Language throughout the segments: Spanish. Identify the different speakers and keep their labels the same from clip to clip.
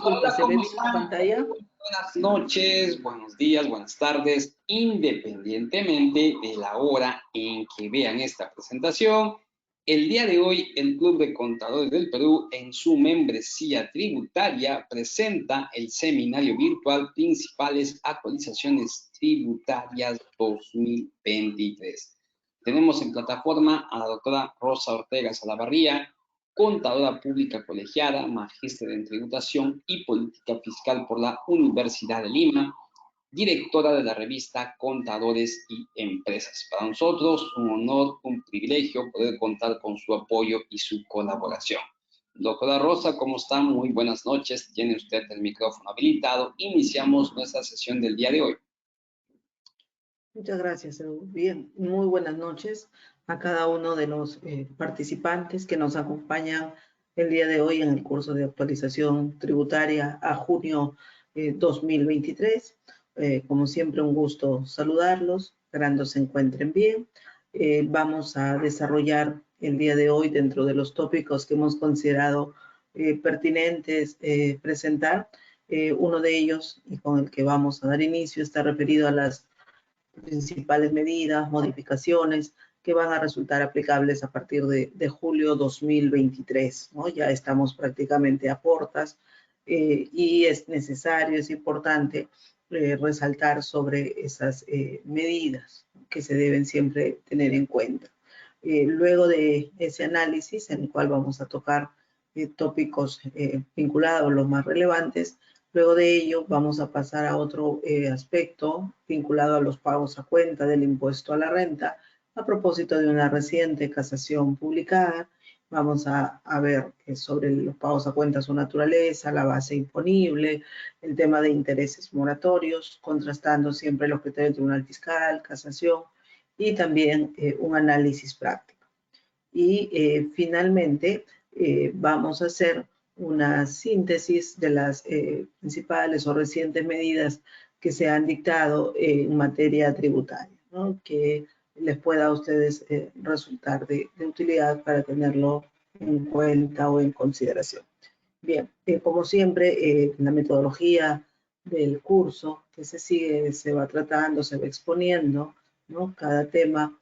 Speaker 1: Disculpa,
Speaker 2: Hola,
Speaker 1: ¿se ve
Speaker 2: ¿cómo
Speaker 1: bien la
Speaker 2: están?
Speaker 1: pantalla?
Speaker 2: Buenas noches, buenos días, buenas tardes, independientemente de la hora en que vean esta presentación. El día de hoy, el Club de Contadores del Perú, en su membresía tributaria, presenta el seminario virtual Principales Actualizaciones Tributarias 2023. Tenemos en plataforma a la doctora Rosa Ortega Salavarría, contadora pública colegiada, magíster en tributación y política fiscal por la Universidad de Lima, directora de la revista Contadores y Empresas. Para nosotros, un honor, un privilegio poder contar con su apoyo y su colaboración. Doctora Rosa, ¿cómo está? Muy buenas noches. Tiene usted el micrófono habilitado. Iniciamos nuestra sesión del día de hoy.
Speaker 1: Muchas gracias, Edu. Bien, muy buenas noches a cada uno de los participantes que nos acompañan el día de hoy en el curso de actualización tributaria a junio 2023. Como siempre, un gusto saludarlos, esperando se encuentren bien. Vamos a desarrollar el día de hoy dentro de los tópicos que hemos considerado pertinentes presentar. Uno de ellos, y con el que vamos a dar inicio, está referido a las principales medidas, modificaciones que van a resultar aplicables a partir de julio 2023, ¿no? Ya estamos prácticamente a puertas y es necesario, es importante resaltar sobre esas medidas que se deben siempre tener en cuenta. Luego de ese análisis, en el cual vamos a tocar tópicos vinculados, los más relevantes, luego de ello vamos a pasar a otro aspecto vinculado a los pagos a cuenta del impuesto a la renta. A propósito de una reciente casación publicada, vamos a ver sobre los pagos a cuenta, su naturaleza, la base imponible, el tema de intereses moratorios, contrastando siempre los criterios del Tribunal Fiscal, casación y también un análisis práctico. Y finalmente vamos a hacer una síntesis de las principales o recientes medidas que se han dictado en materia tributaria, ¿no? Que les pueda a ustedes resultar de utilidad para tenerlo en cuenta o en consideración. Bien, como siempre, la metodología del curso que se sigue, se va tratando, se va exponiendo, ¿no? Cada tema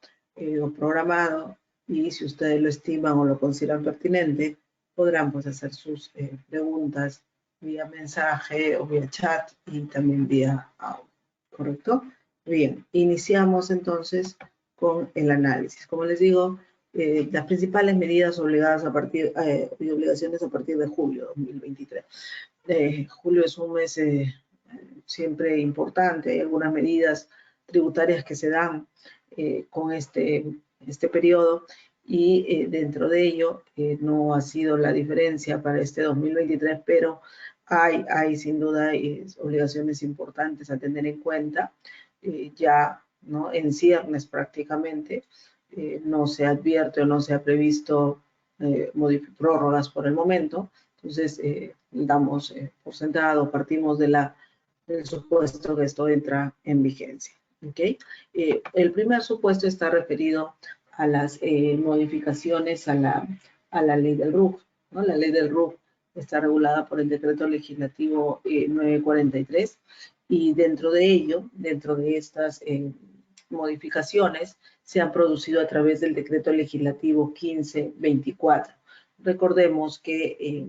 Speaker 1: programado, y si ustedes lo estiman o lo consideran pertinente, podrán pues hacer sus preguntas vía mensaje o vía chat y también vía audio, ¿correcto? Bien, iniciamos entonces con el análisis. Como les digo, las principales medidas obligadas a partir y obligaciones a partir de julio 2023. Julio es un mes siempre importante. Hay algunas medidas tributarias que se dan con este periodo y dentro de ello no ha sido la diferencia para este 2023, pero hay sin duda obligaciones importantes a tener en cuenta. Ya, ¿no?, en ciernes prácticamente no se advierte o no se ha previsto prórrogas por el momento. Entonces, damos por sentado, partimos del supuesto que esto entra en vigencia. ¿Okay? El primer supuesto está referido a las modificaciones a la ley del RUC, ¿no? La ley del RUC está regulada por el decreto legislativo 943 y dentro de ello, dentro de estas modificaciones, se han producido a través del decreto legislativo 1524. Recordemos que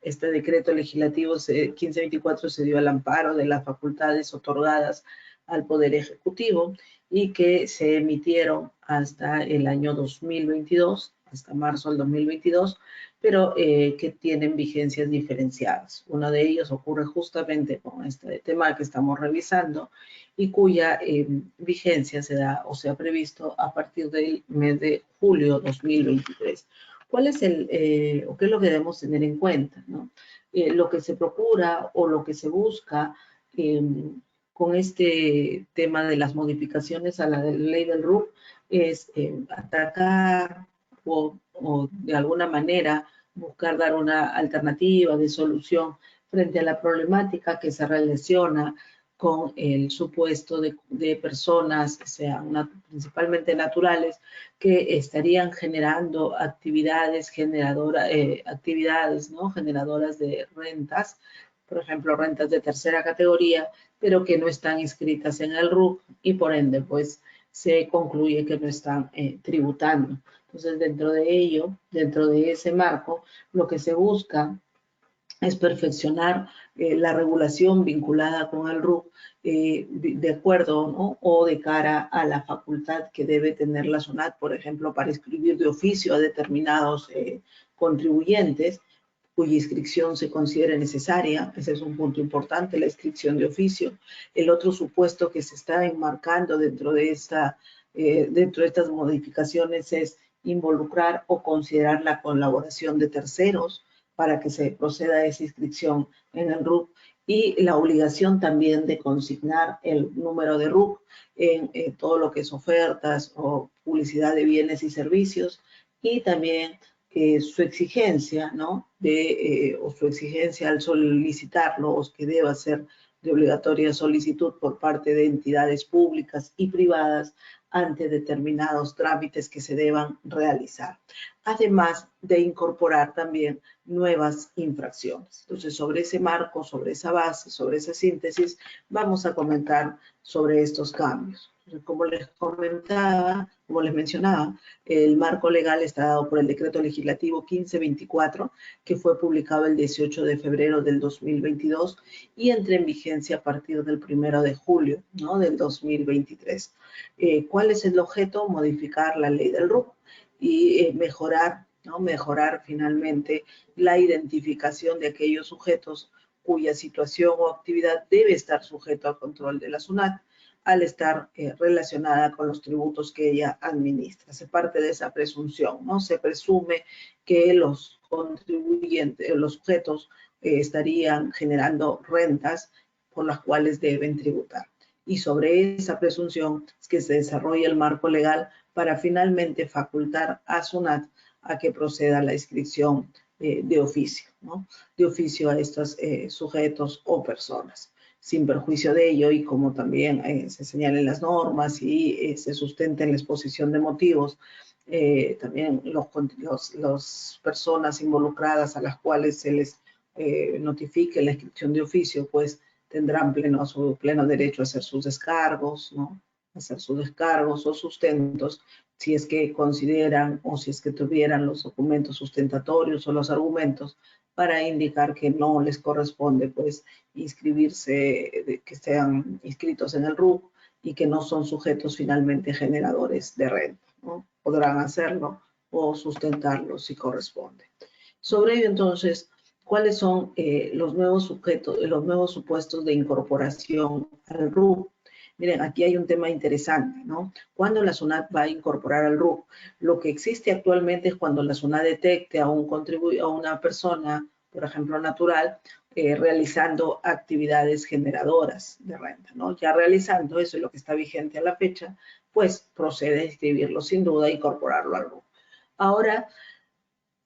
Speaker 1: este decreto legislativo 1524 se dio al amparo de las facultades otorgadas al Poder Ejecutivo y que se emitieron hasta el año 2022, hasta marzo del 2022, pero que tienen vigencias diferenciadas. Uno de ellos ocurre justamente con este tema que estamos revisando y cuya vigencia se da o se ha previsto a partir del mes de julio 2023. ¿Cuál es o qué es lo que debemos tener en cuenta, ¿no? Lo que se procura o lo que se busca con este tema de las modificaciones a la ley del RUC es atacar o de alguna manera buscar dar una alternativa de solución frente a la problemática que se relaciona con el supuesto de personas, que sean principalmente naturales, que estarían generando actividades generadoras, ¿no?, generadoras de rentas por ejemplo, rentas de tercera categoría, pero que no están inscritas en el RUC y por ende, pues, se concluye que no están tributando. Entonces, dentro de ello, dentro de ese marco, lo que se busca es perfeccionar la regulación vinculada con el RUC de acuerdo, ¿no? O de cara a la facultad que debe tener la SUNAT, por ejemplo, para inscribir de oficio a determinados contribuyentes cuya inscripción se considere necesaria. Ese es un punto importante, la inscripción de oficio. El otro supuesto que se está enmarcando dentro de estas modificaciones es involucrar o considerar la colaboración de terceros para que se proceda a esa inscripción en el RUC y la obligación también de consignar el número de RUC en todo lo que es ofertas o publicidad de bienes y servicios y también su exigencia, ¿no? O su exigencia al solicitarlo o que deba ser de obligatoria solicitud por parte de entidades públicas y privadas ante determinados trámites que se deban realizar. Además de incorporar también nuevas infracciones. Entonces, sobre ese marco, sobre esa base, sobre esa síntesis, vamos a comentar sobre estos cambios. Como les comentaba, como les mencionaba, el marco legal está dado por el Decreto Legislativo 1524, que fue publicado el 18 de febrero del 2022 y entra en vigencia a partir del 1 de julio, ¿no? Del 2023. ¿Cuál es el objeto? Modificar la ley del RUC y mejorar, ¿no? Mejorar finalmente la identificación de aquellos sujetos cuya situación o actividad debe estar sujeto al control de la SUNAT al estar relacionada con los tributos que ella administra. Se parte de esa presunción, ¿no? Se presume que los contribuyentes, los sujetos estarían generando rentas por las cuales deben tributar. Y sobre esa presunción es que se desarrolla el marco legal para finalmente facultar a SUNAT a que proceda a la inscripción de oficio, ¿no? De oficio a estos sujetos o personas. Sin perjuicio de ello, y como también se señala en las normas y se sustenta en la exposición de motivos, también las personas involucradas a las cuales se les notifique la inscripción de oficio, pues tendrán su pleno derecho a hacer sus descargos, ¿no? Hacer sus descargos o sustentos, si es que consideran o si es que tuvieran los documentos sustentatorios o los argumentos para indicar que no les corresponde, pues, inscribirse, que sean inscritos en el RUC y que no son sujetos finalmente generadores de renta, ¿no? Podrán hacerlo o sustentarlo si corresponde. Sobre ello, entonces, ¿cuáles son los nuevos supuestos de incorporación al RUC? Miren, aquí hay un tema interesante, ¿no? ¿Cuándo la SUNAT va a incorporar al RUC? Lo que existe actualmente es cuando la SUNAT detecte a una persona, por ejemplo, natural, realizando actividades generadoras de renta, ¿no? Ya realizando, eso es lo que está vigente a la fecha, pues procede a inscribirlo sin duda e incorporarlo al RUC. Ahora,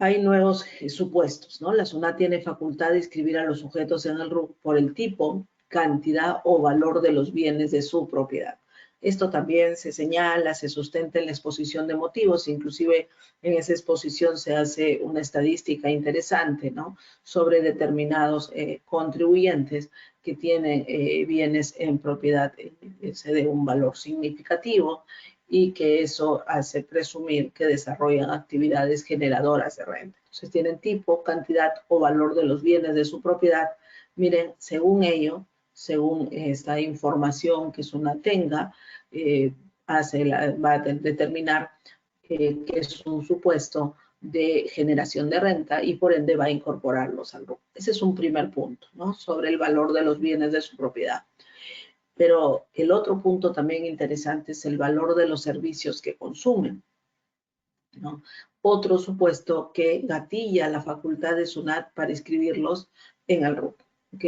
Speaker 1: hay nuevos supuestos, ¿no? La SUNAT tiene facultad de inscribir a los sujetos en el RUC por el tipo, cantidad o valor de los bienes de su propiedad. Esto también se señala, se sustenta en la exposición de motivos, inclusive en esa exposición se hace una estadística interesante, ¿no? Sobre determinados contribuyentes que tienen bienes en propiedad de un valor significativo y que eso hace presumir que desarrollan actividades generadoras de renta. Entonces tienen tipo, cantidad o valor de los bienes de su propiedad. Miren, según ello, según esta información que SUNAT tenga, va a determinar que es un supuesto de generación de renta y por ende va a incorporarlos al RUC. Ese es un primer punto, ¿no? Sobre el valor de los bienes de su propiedad. Pero el otro punto también interesante es el valor de los servicios que consumen, ¿no? Otro supuesto que gatilla la facultad de SUNAT para inscribirlos en el RUC, ¿ok?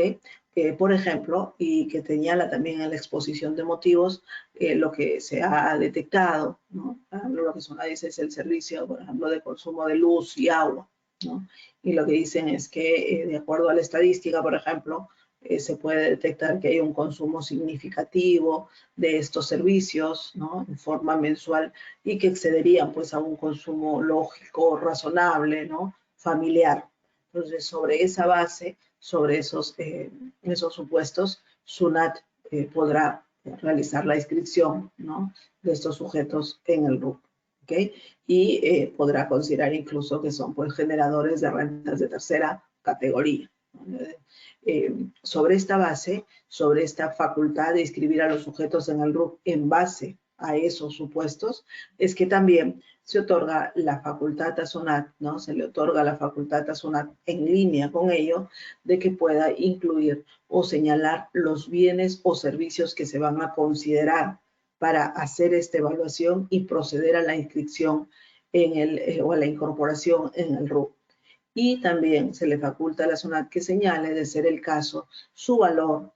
Speaker 1: Por ejemplo, y que señala también en la exposición de motivos, lo que se ha detectado, ¿no? Por ejemplo, lo que SUNAT dice es el servicio, por ejemplo, de consumo de luz y agua, ¿no? Y lo que dicen es que, de acuerdo a la estadística, por ejemplo, se puede detectar que hay un consumo significativo de estos servicios, ¿no? En forma mensual y que excederían pues a un consumo lógico, razonable, ¿no? Familiar. Entonces, sobre esa base sobre esos supuestos, SUNAT podrá realizar la inscripción, ¿no?, de estos sujetos en el RUC, ¿ok? Y podrá considerar incluso que son, pues, generadores de rentas de tercera categoría, ¿no? Sobre esta base, sobre esta facultad de inscribir a los sujetos en el RUC en base a esos supuestos, es que también se otorga la facultad a SUNAT, ¿no? Se le otorga la facultad a SUNAT en línea con ello, de que pueda incluir o señalar los bienes o servicios que se van a considerar para hacer esta evaluación y proceder a la inscripción en o a la incorporación en el RUC. Y también se le faculta a la SUNAT que señale, de ser el caso, su valor,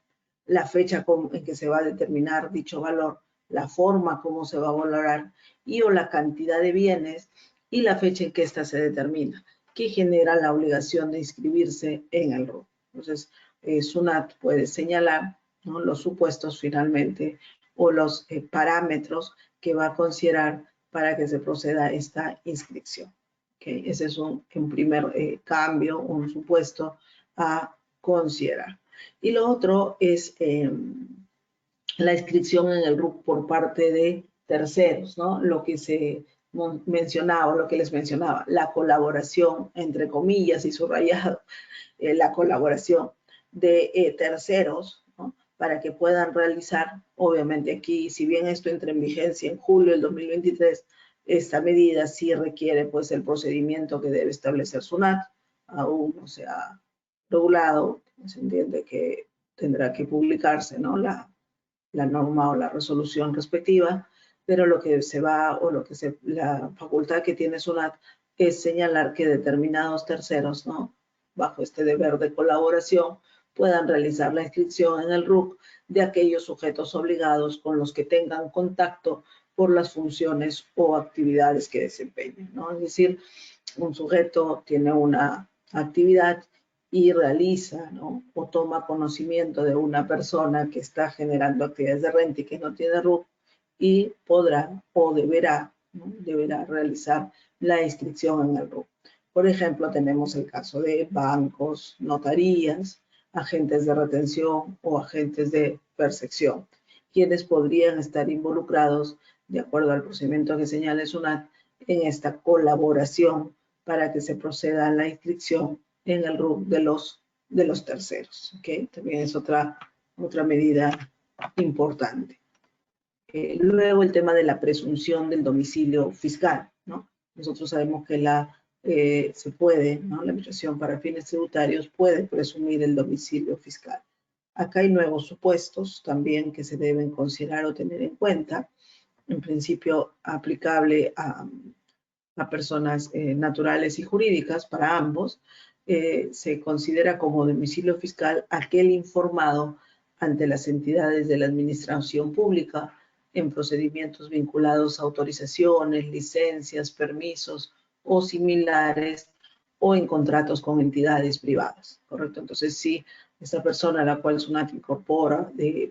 Speaker 1: la fecha en que se va a determinar dicho valor, la forma como se va a valorar y o la cantidad de bienes y la fecha en que ésta se determina, que genera la obligación de inscribirse en el RUC. Entonces, SUNAT puede señalar, ¿no?, los supuestos finalmente o los parámetros que va a considerar para que se proceda a esta inscripción. Okay. Ese es un primer cambio, un supuesto a considerar. Y lo otro es la inscripción en el RUC por parte de terceros, ¿no? Lo que se mencionaba, lo que les mencionaba, la colaboración, entre comillas y subrayado, la colaboración de terceros, ¿no?, para que puedan realizar, obviamente aquí, si bien esto entra en vigencia en julio del 2023, esta medida sí requiere, pues, el procedimiento que debe establecer SUNAT, aún no se ha regulado, se entiende que tendrá que publicarse, ¿no?, la norma o la resolución respectiva, pero lo que se va, o la facultad que tiene SUNAT es señalar que determinados terceros, ¿no?, bajo este deber de colaboración, puedan realizar la inscripción en el RUC de aquellos sujetos obligados con los que tengan contacto por las funciones o actividades que desempeñen, ¿no? Es decir, un sujeto tiene una actividad y realiza, ¿no?, o toma conocimiento de una persona que está generando actividades de renta y que no tiene RUC, y podrá o deberá, ¿no?, deberá realizar la inscripción en el RUC. Por ejemplo, tenemos el caso de bancos, notarías, agentes de retención o agentes de percepción, quienes podrían estar involucrados, de acuerdo al procedimiento que señala SUNAT, en esta colaboración para que se proceda a la inscripción en el RUC de los terceros, ¿ok? También es otra medida importante. Luego el tema de la presunción del domicilio fiscal, ¿no? Nosotros sabemos que se puede, ¿no?, la Administración para fines tributarios puede presumir el domicilio fiscal. Acá hay nuevos supuestos también que se deben considerar o tener en cuenta. En principio, aplicable a personas naturales y jurídicas, para ambos, se considera como domicilio fiscal aquel informado ante las entidades de la administración pública en procedimientos vinculados a autorizaciones, licencias, permisos o similares, o en contratos con entidades privadas, ¿correcto? Entonces, si esta persona a la cual SUNAT incorpora de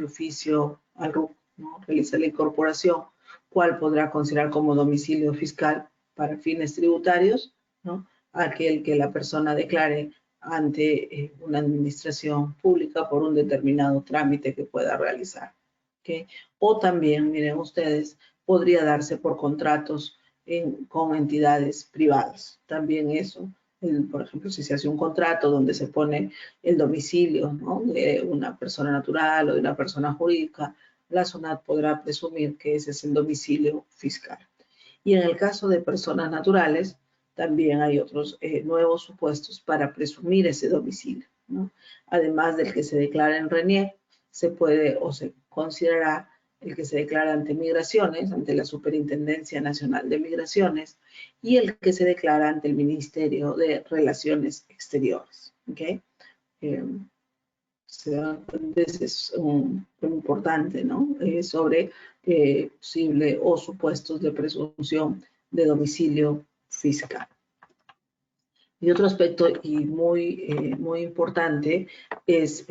Speaker 1: oficio al RUC, ¿no?, realiza la incorporación, ¿cuál podrá considerar como domicilio fiscal para fines tributarios? ¿No? Aquel que la persona declare ante una administración pública por un determinado trámite que pueda realizar, ¿okay? O también, miren ustedes, podría darse por contratos con entidades privadas. También eso, por ejemplo, si se hace un contrato donde se pone el domicilio, ¿no?, de una persona natural o de una persona jurídica, la SUNAT podrá presumir que ese es el domicilio fiscal. Y en el caso de personas naturales, también hay otros nuevos supuestos para presumir ese domicilio, ¿no? Además del que se declara en RENIEC, se puede o se considerará el que se declara ante Migraciones, ante la Superintendencia Nacional de Migraciones, y el que se declara ante el Ministerio de Relaciones Exteriores, ¿ok? Es importante, ¿no?, sobre posible o supuestos de presunción de domicilio fiscal. Y otro aspecto y muy importante es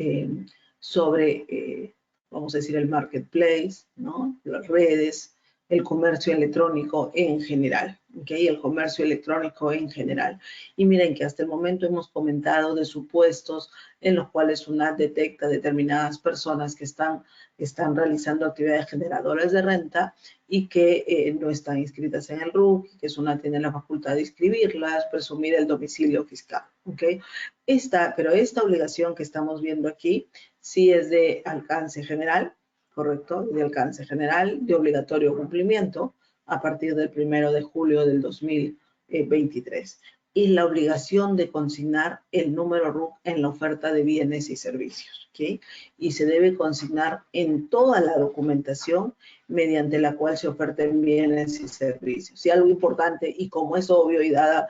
Speaker 1: sobre, vamos a decir, el marketplace, ¿no?, las redes, el comercio electrónico en general, ¿ok? El comercio electrónico en general. Y miren que hasta el momento hemos comentado de supuestos en los cuales SUNAT detecta determinadas personas que están realizando actividades generadoras de renta y que no están inscritas en el RUC, y que SUNAT tiene la facultad de inscribirlas, presumir el domicilio fiscal, ¿ok? Pero esta obligación que estamos viendo aquí sí es de alcance general, ¿correcto? De alcance general, de obligatorio cumplimiento a partir del 1 de julio del 2023. Y la obligación de consignar el número RUC en la oferta de bienes y servicios, ¿ok? Y se debe consignar en toda la documentación mediante la cual se oferten bienes y servicios. Y algo importante, y como es obvio y dado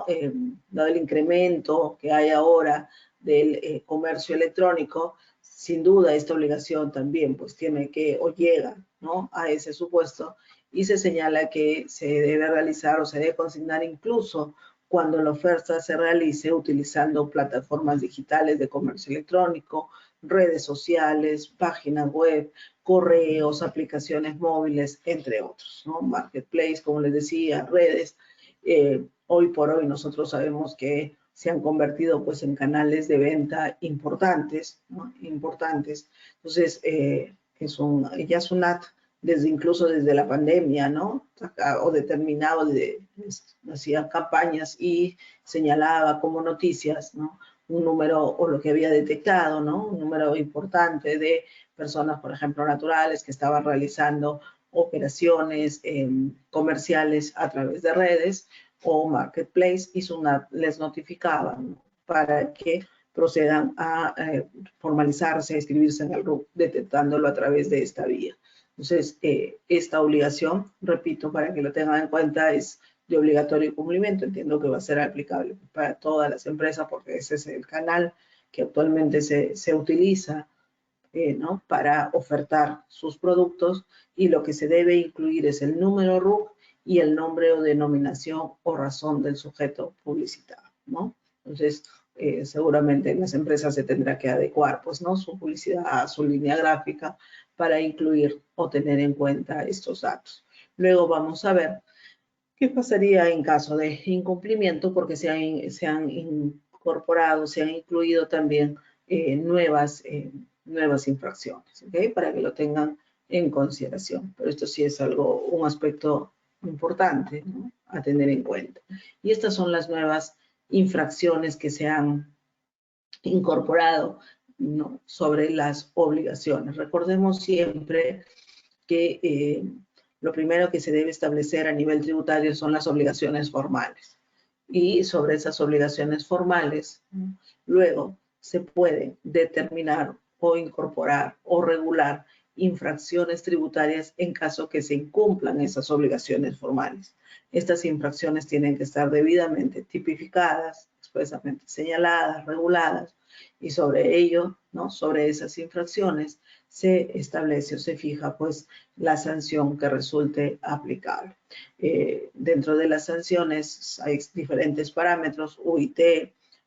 Speaker 1: el incremento que hay ahora del comercio electrónico, sin duda esta obligación también pues tiene que o llega, ¿no?, a ese supuesto, y se señala que se debe realizar o se debe consignar incluso cuando la oferta se realice utilizando plataformas digitales de comercio electrónico, redes sociales, páginas web, correos, aplicaciones móviles, entre otros, ¿no? Marketplace, como les decía, redes. Hoy por hoy nosotros sabemos que se han convertido pues en canales de venta importantes, ¿no? Importantes. Entonces, ya SUNAT, incluso desde la pandemia, ¿no?, o determinado, hacía campañas y señalaba como noticias, ¿no?, un número, o lo que había detectado, ¿no?, un número importante de personas, por ejemplo, naturales, que estaban realizando operaciones comerciales a través de redes o marketplace, y SUNAT les notificaba, ¿no?, para que procedan a formalizarse, a inscribirse en el RUC, detectándolo a través de esta vía. Entonces, esta obligación, repito, para que lo tengan en cuenta, es de obligatorio cumplimiento. Entiendo que va a ser aplicable para todas las empresas porque ese es el canal que actualmente se utiliza, ¿no?, para ofertar sus productos, y lo que se debe incluir es el número RUC y el nombre o denominación o razón del sujeto publicitado, ¿no? Entonces, seguramente las empresas se tendrán que adecuar, pues, ¿no?, su publicidad a su línea gráfica para incluir o tener en cuenta estos datos. Luego vamos a ver qué pasaría en caso de incumplimiento, porque se han incorporado, se han incluido también nuevas infracciones, ¿ok?, para que lo tengan en consideración. Pero esto sí es un aspecto importante, ¿no?, a tener en cuenta. Y estas son las nuevas infracciones que se han incorporado, ¿no?, sobre las obligaciones. Recordemos siempre que lo primero que se debe establecer a nivel tributario son las obligaciones formales. Y sobre esas obligaciones formales, luego se puede determinar o incorporar o regular infracciones tributarias en caso que se incumplan esas obligaciones formales. Estas infracciones tienen que estar debidamente tipificadas, expresamente señaladas, reguladas, y sobre ello, ¿no?, sobre esas infracciones se establece o se fija pues la sanción que resulte aplicable. Dentro de las sanciones hay diferentes parámetros, UIT,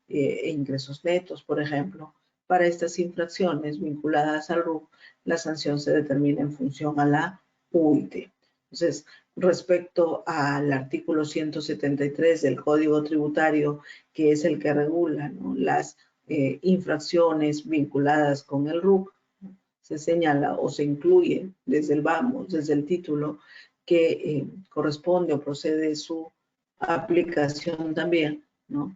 Speaker 1: ingresos netos, por ejemplo. Para estas infracciones vinculadas al RUC, la sanción se determina en función a la UIT. Entonces, respecto al artículo 173 del Código Tributario, que es el que regula, ¿no?, las infracciones vinculadas con el RUC, se señala o se incluye desde el título, que corresponde o procede su aplicación también, ¿no?,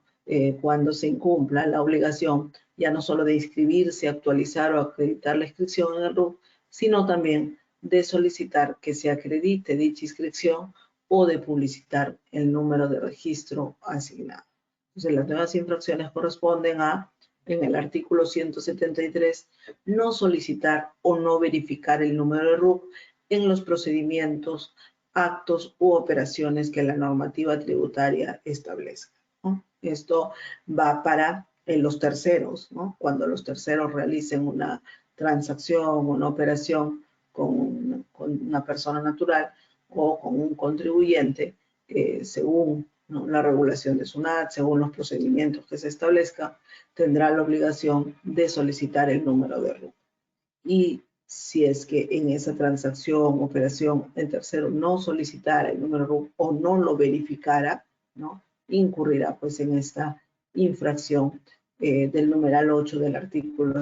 Speaker 1: cuando se incumpla la obligación, ya no solo de inscribirse, actualizar o acreditar la inscripción en el RUC, sino también de solicitar que se acredite dicha inscripción o de publicitar el número de registro asignado. Entonces, las nuevas infracciones corresponden a, en el artículo 173, no solicitar o no verificar el número de RUC en los procedimientos, actos u operaciones que la normativa tributaria establezca, ¿no? Esto va para los terceros, ¿no?, cuando los terceros realicen una transacción, una operación con una persona natural o con un contribuyente, según, ¿no?, la regulación de SUNAT, según los procedimientos que se establezcan, tendrá la obligación de solicitar el número de RUC. Y si es que en esa transacción, operación, el tercero no solicitara el número RUC o no lo verificara, ¿no? Incurrirá pues en esta infracción del numeral 8 del artículo